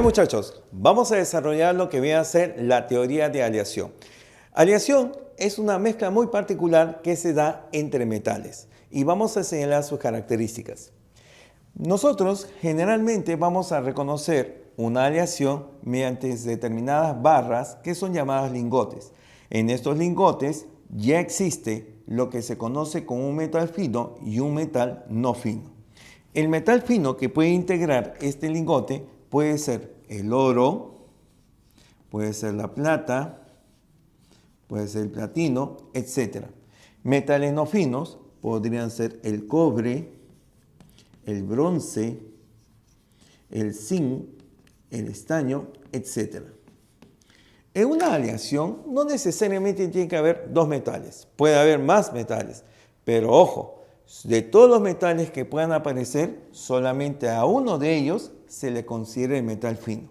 Hoy, muchachos, vamos a desarrollar lo que viene a ser la teoría de aleación. Aleación es una mezcla muy particular que se da entre metales y vamos a señalar sus características. Nosotros generalmente vamos a reconocer una aleación mediante determinadas barras que son llamadas lingotes. En estos lingotes ya existe lo que se conoce como un metal fino y un metal no fino. El metal fino que puede integrar este lingote puede ser el oro, puede ser la plata, puede ser el platino, etc. Metales no finos podrían ser el cobre, el bronce, el zinc, el estaño, etc. En una aleación no necesariamente tiene que haber dos metales, puede haber más metales, pero ojo, de todos los metales que puedan aparecer, solamente a uno de ellos se le considera el metal fino.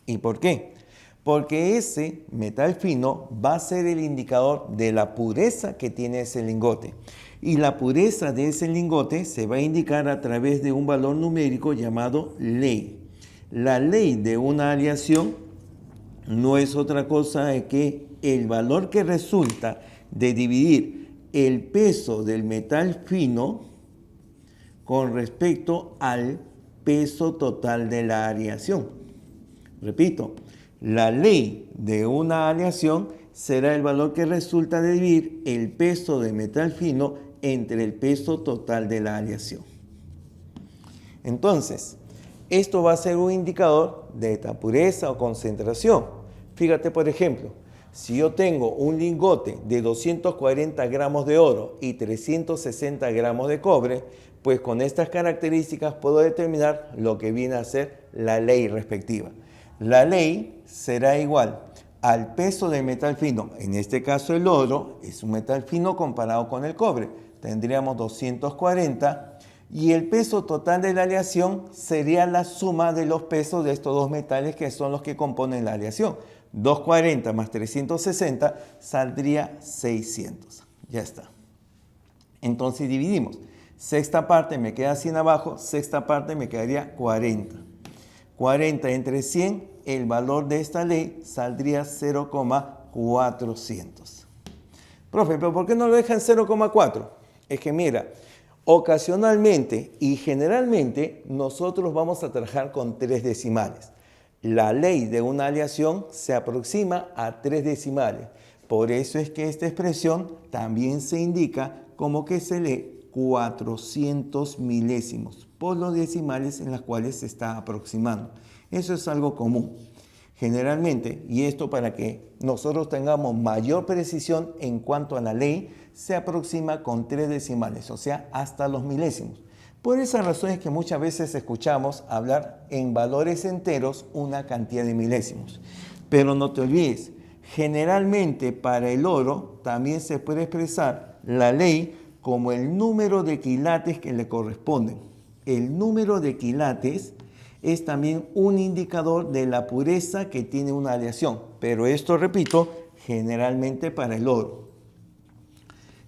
¿Y por qué? Porque ese metal fino va a ser el indicador de la pureza que tiene ese lingote. Y la pureza de ese lingote se va a indicar a través de un valor numérico llamado ley. La ley de una aleación no es otra cosa que el valor que resulta de dividir el peso del metal fino con respecto al peso total de la aleación. Repito, la ley de una aleación será el valor que resulta de dividir el peso del metal fino entre el peso total de la aleación. Entonces, esto va a ser un indicador de la pureza o concentración. Fíjate, por ejemplo, si yo tengo un lingote de 240 gramos de oro y 360 gramos de cobre, pues con estas características puedo determinar lo que viene a ser la ley respectiva. La ley será igual al peso del metal fino. En este caso el oro es un metal fino comparado con el cobre. Tendríamos 240 y el peso total de la aleación sería la suma de los pesos de estos dos metales que son los que componen la aleación. 240 más 360 saldría 600. Ya está. Entonces dividimos. Sexta parte me queda 100 abajo, sexta parte me quedaría 40. 40 entre 100, el valor de esta ley saldría 0,400. Profe, ¿pero por qué no lo dejan 0,4? Es que mira, ocasionalmente y generalmente nosotros vamos a trabajar con 3 decimales. La ley de una aleación se aproxima a 3 decimales. Por eso es que esta expresión también se indica como que se lee 400 milésimos por los decimales en los cuales se está aproximando. Eso es algo común. Generalmente, y esto para que nosotros tengamos mayor precisión en cuanto a la ley, se aproxima con 3 decimales, o sea, hasta los milésimos. Por esa razón es que muchas veces escuchamos hablar en valores enteros una cantidad de milésimos. Pero no te olvides, generalmente para el oro también se puede expresar la ley como el número de quilates que le corresponden. El número de quilates es también un indicador de la pureza que tiene una aleación, pero esto, repito, generalmente para el oro.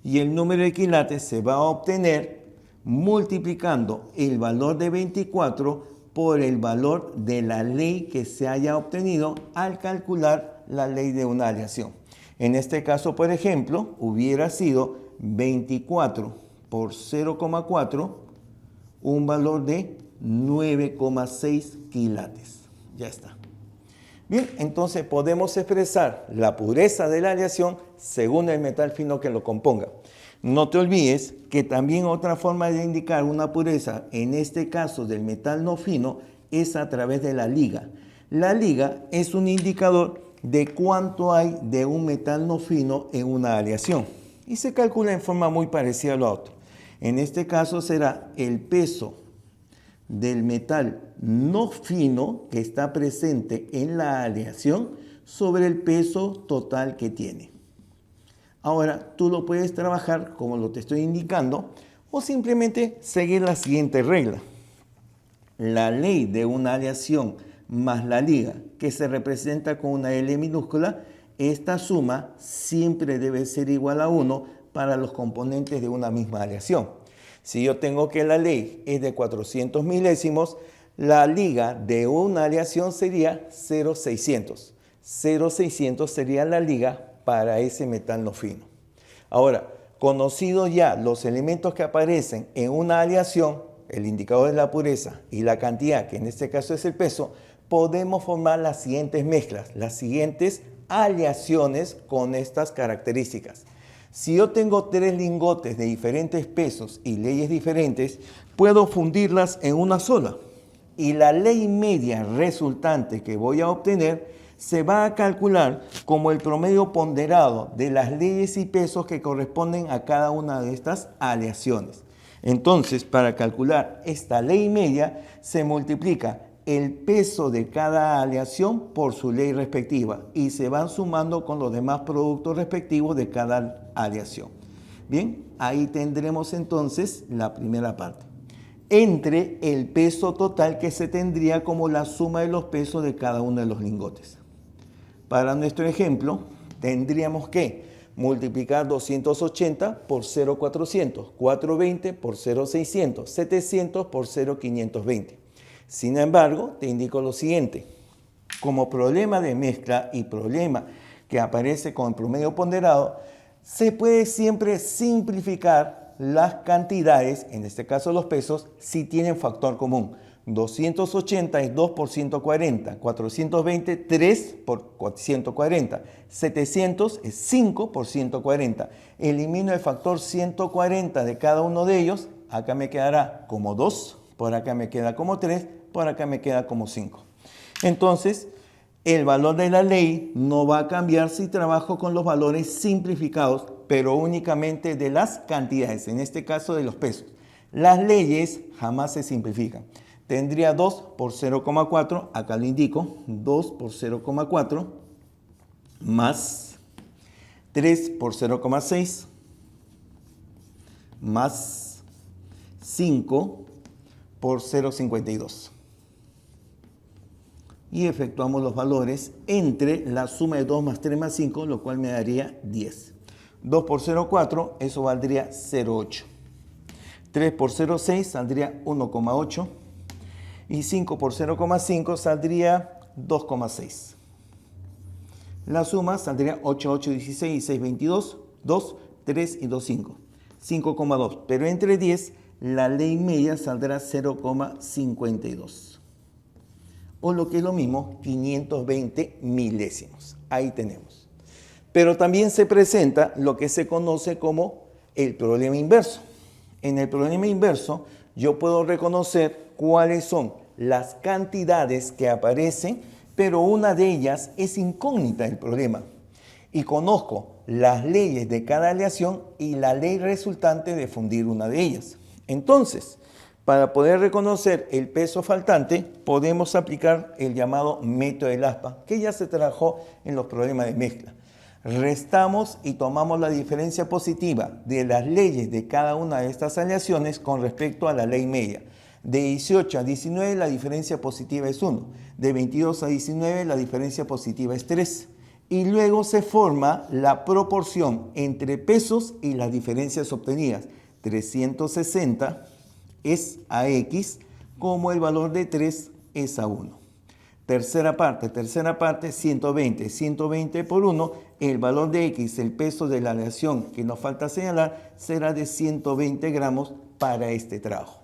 Y el número de quilates se va a obtener multiplicando el valor de 24 por el valor de la ley que se haya obtenido al calcular la ley de una aleación. En este caso, por ejemplo, hubiera sido 24 por 0,4, un valor de 9,6 quilates. Ya está. Bien, entonces podemos expresar la pureza de la aleación según el metal fino que lo componga. No te olvides que también otra forma de indicar una pureza, en este caso del metal no fino, es a través de la liga. La liga es un indicador de cuánto hay de un metal no fino en una aleación y se calcula en forma muy parecida a lo otro. En este caso será el peso del metal no fino que está presente en la aleación sobre el peso total que tiene. Ahora, tú lo puedes trabajar como lo te estoy indicando o simplemente seguir la siguiente regla. La ley de una aleación más la liga, que se representa con una L minúscula, esta suma siempre debe ser igual a 1 para los componentes de una misma aleación. Si yo tengo que la ley es de 400 milésimos, La liga de una aleación sería 0,600. 0,600 sería la liga para ese metal no fino. Ahora, conocidos ya los elementos que aparecen en una aleación, el indicador de la pureza y la cantidad, que en este caso es el peso, podemos formar las siguientes mezclas, las siguientes aleaciones con estas características. Si yo tengo 3 lingotes de diferentes pesos y leyes diferentes, puedo fundirlas en una sola. Y la ley media resultante que voy a obtener se va a calcular como el promedio ponderado de las leyes y pesos que corresponden a cada una de estas aleaciones. Entonces, para calcular esta ley media, se multiplica el peso de cada aleación por su ley respectiva y se van sumando con los demás productos respectivos de cada aleación. Bien, ahí tendremos entonces la primera parte. Entre el peso total que se tendría como la suma de los pesos de cada uno de los lingotes. Para nuestro ejemplo, tendríamos que multiplicar 280 por 0,400, 420 por 0,600, 700 por 0,520. Sin embargo, te indico lo siguiente. Como problema de mezcla y problema que aparece con el promedio ponderado, se puede siempre simplificar las cantidades, en este caso los pesos, si tienen factor común. 280 es 2 por 140, 420, 3 por 140, 700 es 5 por 140. Elimino el factor 140 de cada uno de ellos, acá me quedará como 2, por acá me queda como 3, por acá me queda como 5. Entonces, el valor de la ley no va a cambiar si trabajo con los valores simplificados, pero únicamente de las cantidades, en este caso de los pesos. Las leyes jamás se simplifican. Tendría 2 por 0,4, acá lo indico, 2 por 0,4, más 3 por 0,6, más 5 por 0,52. Y efectuamos los valores entre la suma de 2 más 3 más 5, lo cual me daría 10. 2 por 0,4, eso valdría 0,8. 3 por 0,6 saldría 1,8. Y 5 por 0,5 saldría 2,6. La suma saldría 8, 8, 16 y 6, 22, 2, 3 y 2, 5. 5,2. Pero entre 10, la ley media saldrá 0,52. O lo que es lo mismo, 520 milésimos. Ahí tenemos. Pero también se presenta lo que se conoce como el problema inverso. En el problema inverso, yo puedo reconocer cuáles son las cantidades que aparecen, pero una de ellas es incógnita del problema. Y conozco las leyes de cada aleación y la ley resultante de fundir una de ellas. Entonces, para poder reconocer el peso faltante, podemos aplicar el llamado método del aspa, que ya se trabajó en los problemas de mezcla. Restamos y tomamos la diferencia positiva de las leyes de cada una de estas aleaciones con respecto a la ley media. De 18 a 19 la diferencia positiva es 1. De 22 a 19 la diferencia positiva es 3. Y luego se forma la proporción entre pesos y las diferencias obtenidas. 360 es a X como el valor de 3 es a 1. Tercera parte, 120. 120 por 1, el valor de X, el peso de la aleación que nos falta señalar, será de 120 gramos para este trabajo.